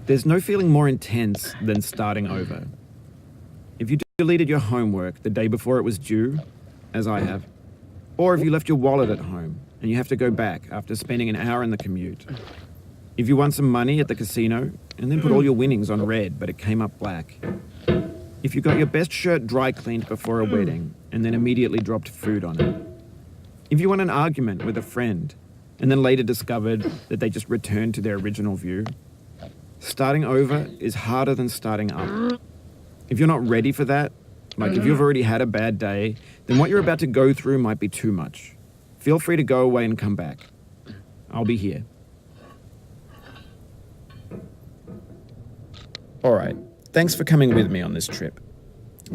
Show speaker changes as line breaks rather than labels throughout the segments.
There's no feeling more intense than starting over. If you deleted your homework the day before it was due, as I have, or if you left your wallet at home and you have to go back after spending an hour in the commute. If you won some money at the casino and then put all your winnings on red but it came up black. If you got your best shirt dry cleaned before a wedding and then immediately dropped food on it. If you won an argument with a friend and then later discovered that they just returned to their original view. Starting over is harder than starting up. If you're not ready for that, like if you've already had a bad day, then what you're about to go through might be too much. Feel free to go away and come back. I'll be here. All right, thanks for coming with me on this trip.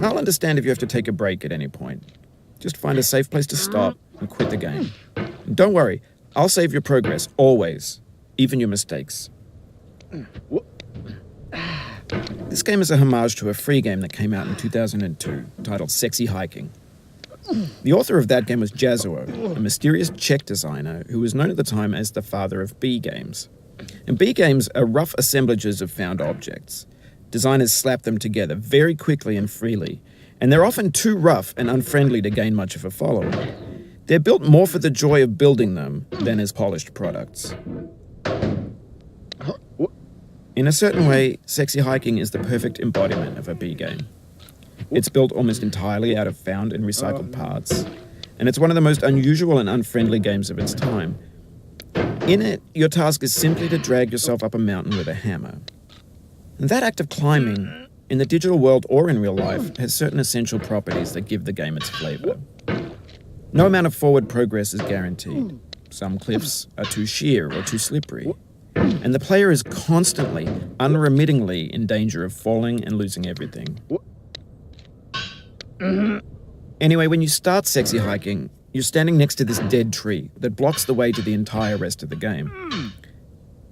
I'll understand if you have to take a break at any point. Just find a safe place to stop and quit the game. And don't worry, I'll save your progress, always, even your mistakes. This game is a homage to a free game that came out in 2002, titled Sexy Hiking. The author of that game was Jazuo, a mysterious Czech designer who was known at the time as the father of B games. And B games are rough assemblages of found objects. Designers slap them together very quickly and freely, and they're often too rough and unfriendly to gain much of a following. They're built more for the joy of building them than as polished products. In a certain way, Sexy Hiking is the perfect embodiment of a B game. It's built almost entirely out of found and recycled parts, and it's one of the most unusual and unfriendly games of its time. In it, your task is simply to drag yourself up a mountain with a hammer. And that act of climbing, in the digital world or in real life, has certain essential properties that give the game its flavor. No amount of forward progress is guaranteed. Some cliffs are too sheer or too slippery. And the player is constantly, unremittingly in danger of falling and losing everything. Anyway, when you start Sexy Hiking, you're standing next to this dead tree that blocks the way to the entire rest of the game.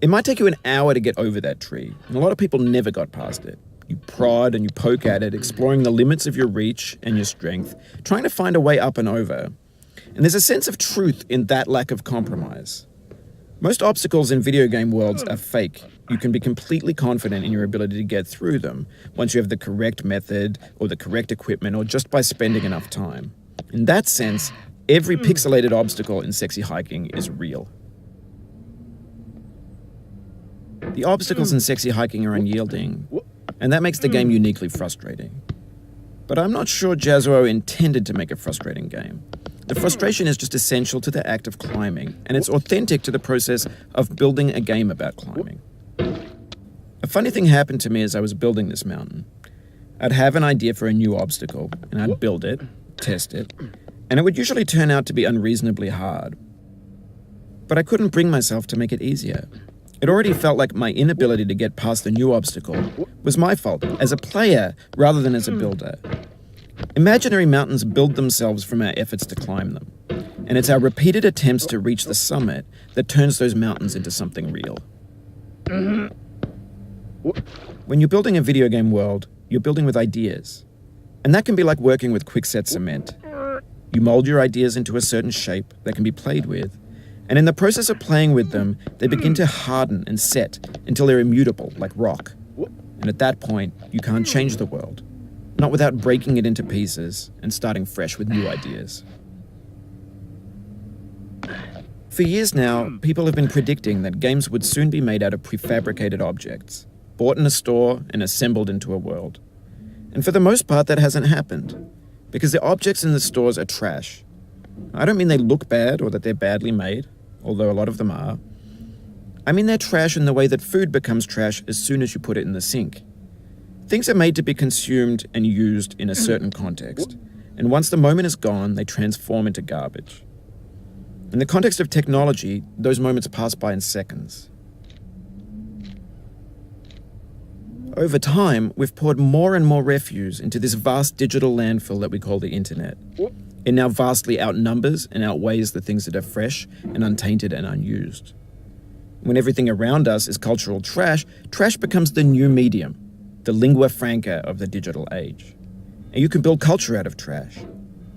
It might take you an hour to get over that tree, and a lot of people never got past it. You prod and you poke at it, exploring the limits of your reach and your strength, trying to find a way up and over. And there's a sense of truth in that lack of compromise. Most obstacles in video game worlds are fake. You can be completely confident in your ability to get through them once you have the correct method or the correct equipment or just by spending enough time. In that sense, every pixelated obstacle in Sexy Hiking is real. The obstacles in Sexy Hiking are unyielding, and that makes the game uniquely frustrating. But I'm not sure Jazuo intended to make a frustrating game. The frustration is just essential to the act of climbing, and it's authentic to the process of building a game about climbing. A funny thing happened to me as I was building this mountain. I'd have an idea for a new obstacle, and I'd build it, test it, and it would usually turn out to be unreasonably hard. But I couldn't bring myself to make it easier. It already felt like my inability to get past the new obstacle was my fault as a player rather than as a builder. Imaginary mountains build themselves from our efforts to climb them, and it's our repeated attempts to reach the summit that turns those mountains into something real. When you're building a video game world, you're building with ideas, and that can be like working with quickset cement. You mold your ideas into a certain shape that can be played with, and in the process of playing with them, they begin to harden and set until they're immutable, like rock. And at that point, you can't change the world. Not without breaking it into pieces and starting fresh with new ideas. For years now, people have been predicting that games would soon be made out of prefabricated objects, bought in a store and assembled into a world. And for the most part, that hasn't happened, because the objects in the stores are trash. I don't mean they look bad or that they're badly made, although a lot of them are. I mean they're trash in the way that food becomes trash as soon as you put it in the sink. Things are made to be consumed and used in a certain context, and once the moment is gone, they transform into garbage. In the context of technology, those moments pass by in seconds. Over time, we've poured more and more refuse into this vast digital landfill that we call the internet. It now vastly outnumbers and outweighs the things that are fresh and untainted and unused. When everything around us is cultural trash, trash becomes the new medium, the lingua franca of the digital age. And you can build culture out of trash.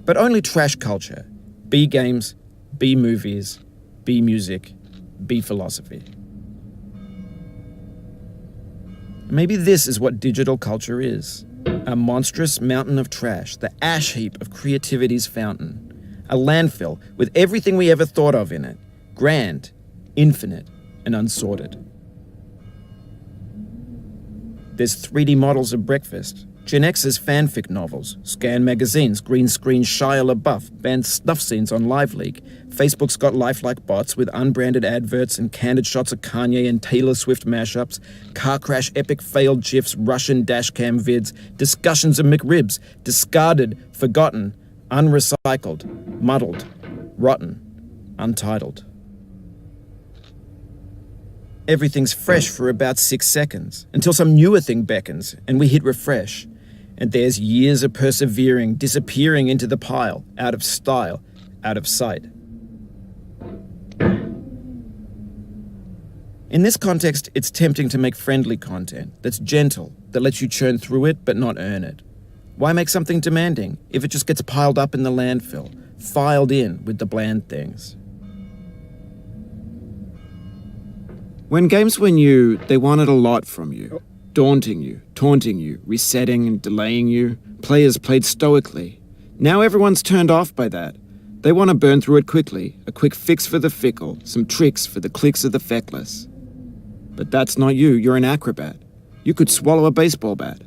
But only trash culture. B games, B movies, B music, B philosophy. Maybe this is what digital culture is. A monstrous mountain of trash, the ash heap of creativity's fountain. A landfill with everything we ever thought of in it. Grand, infinite, and unsorted. There's 3D models of breakfast, Gen X's fanfic novels, scan magazines, green screen Shia LaBeouf, banned snuff scenes on LiveLeak. Facebook's got lifelike bots with unbranded adverts and candid shots of Kanye and Taylor Swift mashups, car crash epic failed GIFs, Russian dashcam vids, discussions of McRibs, discarded, forgotten, unrecycled, muddled, rotten, untitled. Everything's fresh for about 6 seconds, until some newer thing beckons, and we hit refresh. And there's years of persevering, disappearing into the pile, out of style, out of sight. In this context, it's tempting to make friendly content that's gentle, that lets you churn through it but not earn it. Why make something demanding if it just gets piled up in the landfill, filed in with the bland things? When games were new, they wanted a lot from you. Daunting you, taunting you, resetting and delaying you. Players played stoically. Now everyone's turned off by that. They want to burn through it quickly, a quick fix for the fickle, some tricks for the clicks of the feckless. But that's not you, you're an acrobat. You could swallow a baseball bat.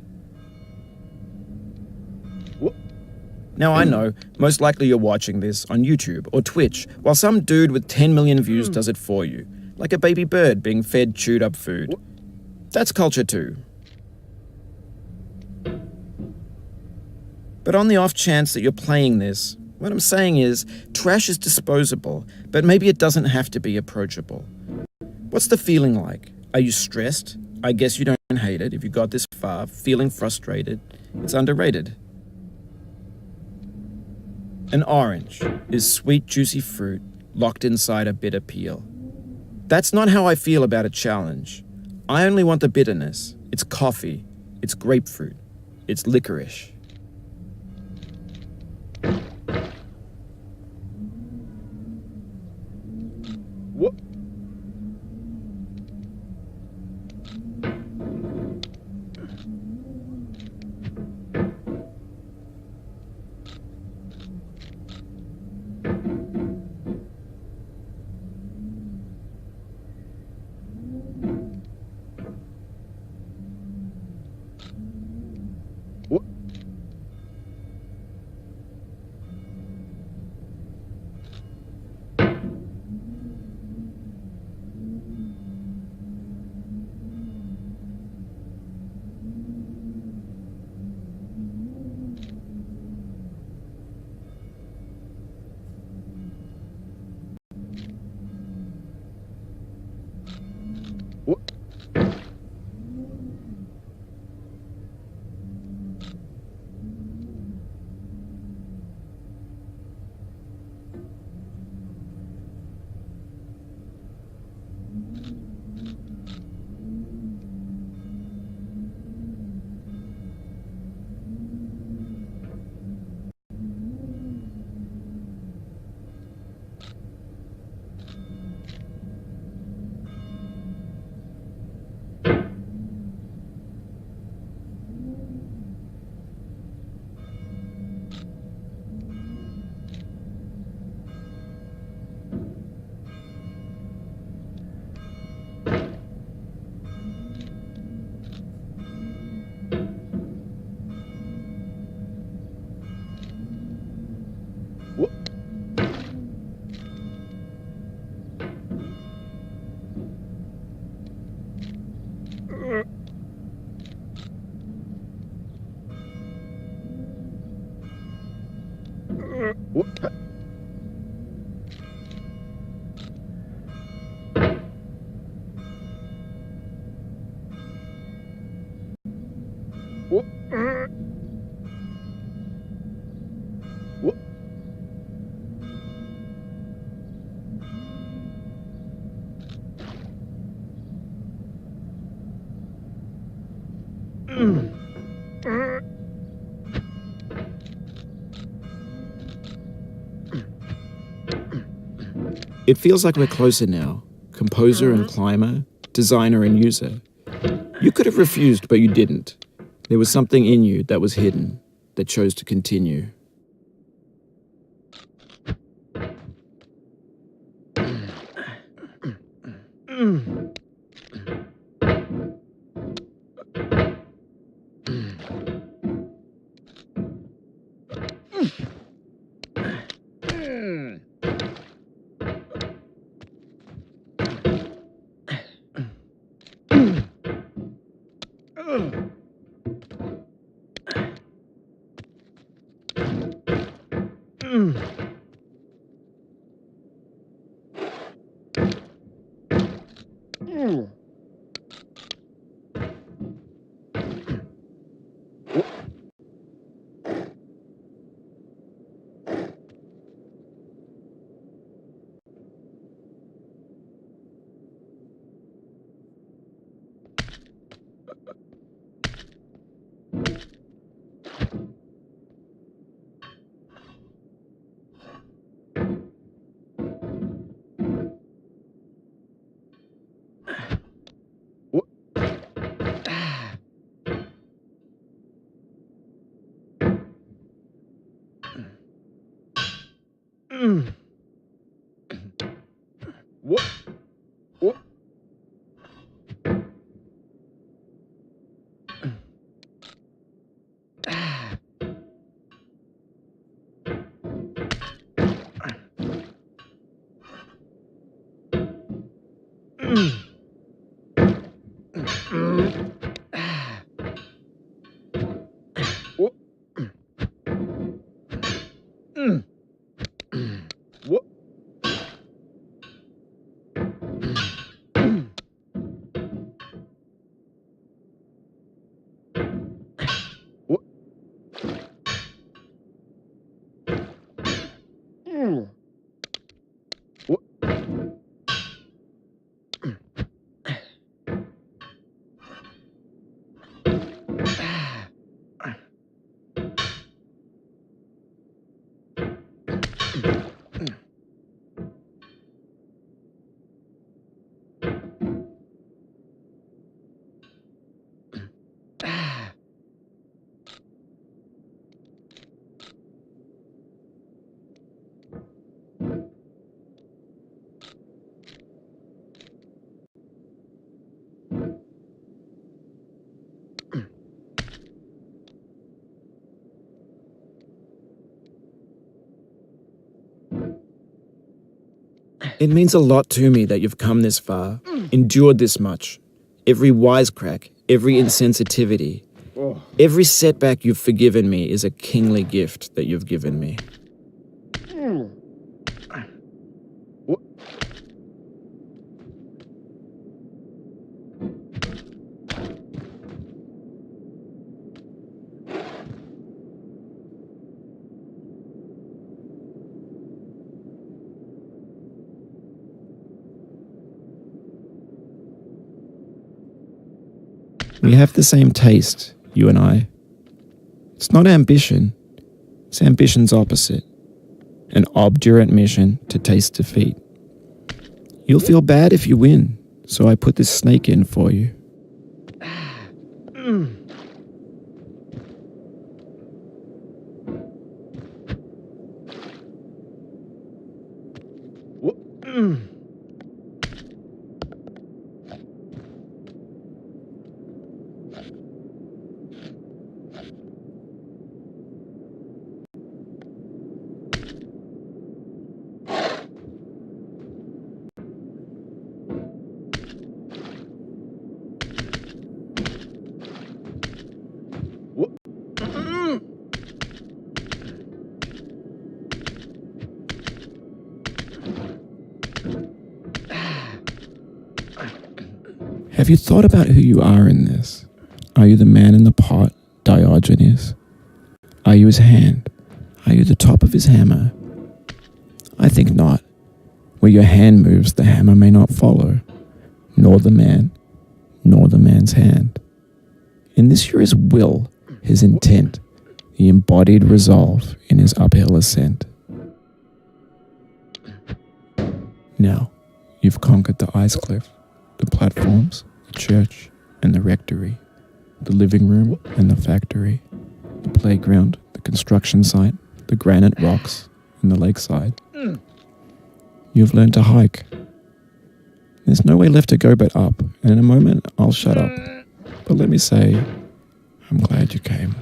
Now I know, most likely you're watching this on YouTube or Twitch, while some dude with 10 million views does it for you, like a baby bird being fed chewed up food. That's culture too. But on the off chance that you're playing this, what I'm saying is, trash is disposable, but maybe it doesn't have to be approachable. What's the feeling like? Are you stressed? I guess you don't hate it if you got this far. Feeling frustrated? It's underrated. An orange is sweet, juicy fruit locked inside a bitter peel. That's not how I feel about a challenge. I only want the bitterness. It's coffee. It's grapefruit. It's licorice.
What? What? What? What? What? What? What?
It feels like we're closer now, composer and climber, designer and user. You could have refused, but you didn't. There was something in you that was hidden, that chose to continue.
What? What? What? What? What? What?
It means a lot to me that you've come this far, endured this much. Every wisecrack, every insensitivity, every setback you've forgiven me is a kingly gift that you've given me.
What?
We have the same taste, you and I. It's not ambition, it's ambition's opposite. An obdurate mission to taste defeat. You'll feel bad if you win, so I put this snake in for you.
What? What?
Have you thought about who you are in this? Are you the man in the pot, Diogenes? Are you his hand? Are you the top of his hammer? I think not. Where your hand moves, the hammer may not follow, nor the man, nor the man's hand. In this you're his will, his intent, the embodied resolve in his uphill ascent. Now, you've conquered the ice cliff, the platforms, the church, and the rectory, the living room and the factory, the playground, the construction site, the granite rocks, and the lakeside. You've learned to hike. There's no way left to go but up, and in a moment I'll shut up. But let me say, I'm glad you came.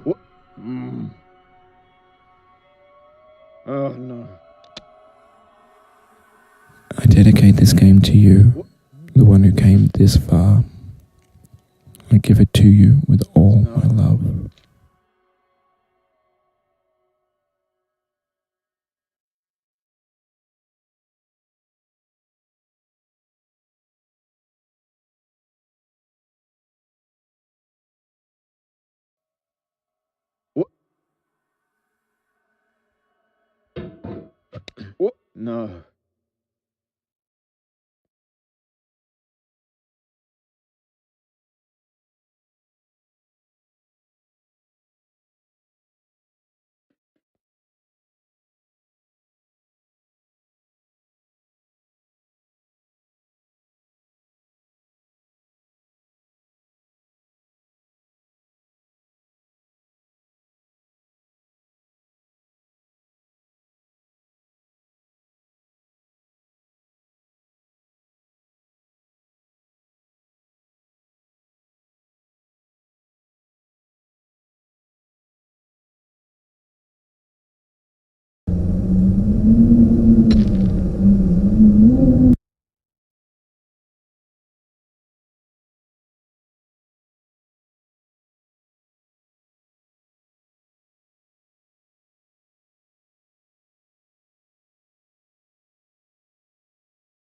What? Oh no.
I dedicate this game to you, the one who came this far. I give it to you with all my love.
What? What? No.